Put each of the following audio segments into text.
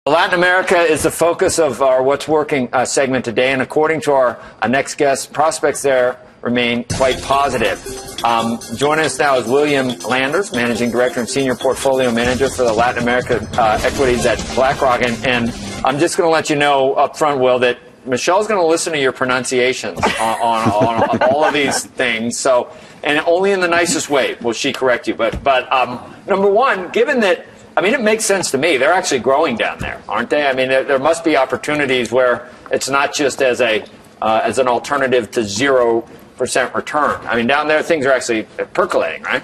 Latin America is the focus of our What's Working segment today, and according to our next guest, prospects there remain quite positive. Joining us now is William Landers, Managing Director and Senior Portfolio Manager for the Latin America equities at BlackRock. And I'm just going to let you know up front, Will, that Michelle's going to listen to your pronunciations on all of these things. So, and only in the nicest way will she correct you. But number one, given that, I mean, it makes sense to me. They're actually growing down there, aren't they? I mean, there must be opportunities where it's not just as an alternative to 0% return. I mean, down there, things are actually percolating, right?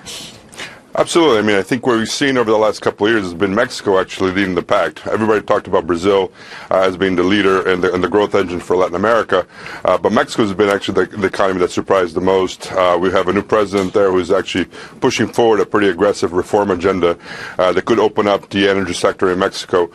Absolutely. I mean, I think what we've seen over the last couple of years has been Mexico actually leading the pack. Everybody talked about Brazil as being the leader and the growth engine for Latin America. But Mexico has been actually the economy that surprised the most. We have a new president there who's actually pushing forward a pretty aggressive reform agenda that could open up the energy sector in Mexico.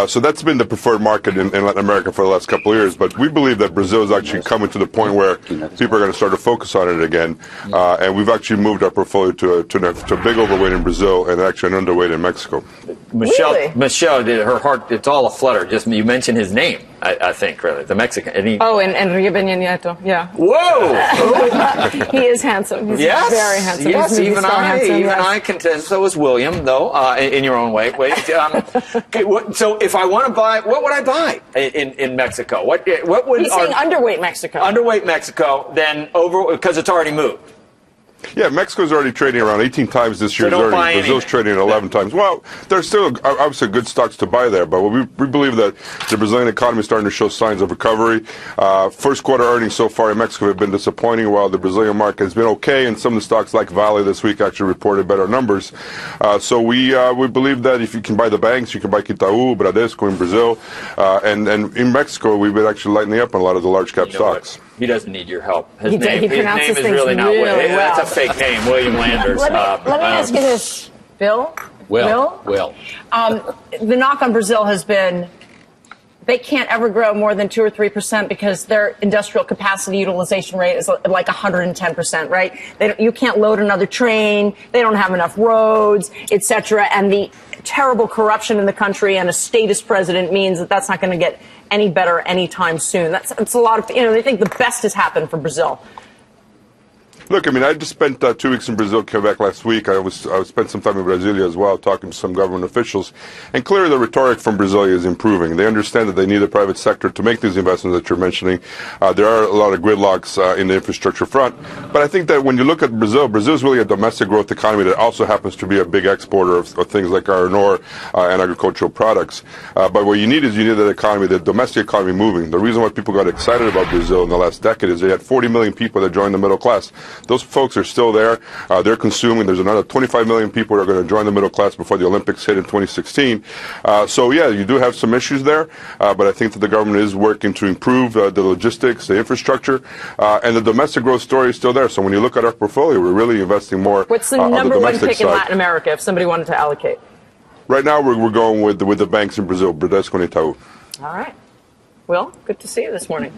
So that's been the preferred market in Latin America for the last couple of years. But we believe that Brazil is actually coming to the point where people are going to start to focus on it again. And we've actually moved our portfolio to a big overweight in Brazil and actually an underweight in Mexico. Michelle, her heart, it's all aflutter. Just you mentioned his name, I think, really, the Mexican. And Enrique Peña Nieto, yeah. Whoa! He is handsome. He's very handsome. Yes, even I can. So is William, though, in your own way. So if I want to buy, what would I buy in Mexico? What would? He's saying underweight Mexico. Underweight Mexico, then because it's already moved. Yeah, Mexico's already trading around 18 times this year. Brazil's trading at 11 times. Well, there's still obviously good stocks to buy there, but we believe that the Brazilian economy is starting to show signs of recovery. First quarter earnings so far in Mexico have been disappointing, while the Brazilian market has been okay, and some of the stocks like Vale this week actually reported better numbers. So we believe that if you can buy the banks, you can buy Itaú, Bradesco in Brazil, and in Mexico, we've been actually lightening up on a lot of the large cap stocks. He doesn't need your help. His He name pronounces is things really not really Will. well. That's a fake name, William Landers. Let me ask you this, Bill. Will. The knock on Brazil has been they can't ever grow more than 2 or 3% because their industrial capacity utilization rate is like 110%, right? You can't load another train. They don't have enough roads, etc. And the terrible corruption in the country and a statist president means that that's not going to get any better anytime soon. It's a lot of, they think the best has happened for Brazil. Look, I mean, I just spent 2 weeks in Brazil, came back last week. I spent some time in Brasilia as well, talking to some government officials. And clearly the rhetoric from Brasilia is improving. They understand that they need the private sector to make these investments that you're mentioning. There are a lot of gridlocks in the infrastructure front. But I think that when you look at Brazil is really a domestic growth economy that also happens to be a big exporter of things like iron ore and agricultural products. But what you need that economy, the domestic economy moving. The reason why people got excited about Brazil in the last decade is they had 40 million people that joined the middle class. Those folks are still there. They're consuming. There's another 25 million people that are going to join the middle class before the Olympics hit in 2016. So, yeah, you do have some issues there, but I think that the government is working to improve the logistics, the infrastructure, and the domestic growth story is still there. So when you look at our portfolio, we're really investing more What's the number one pick in Latin America if somebody wanted to allocate? Right now, we're going with the banks in Brazil, Bradesco and Itaú. All right. Will, good to see you this morning.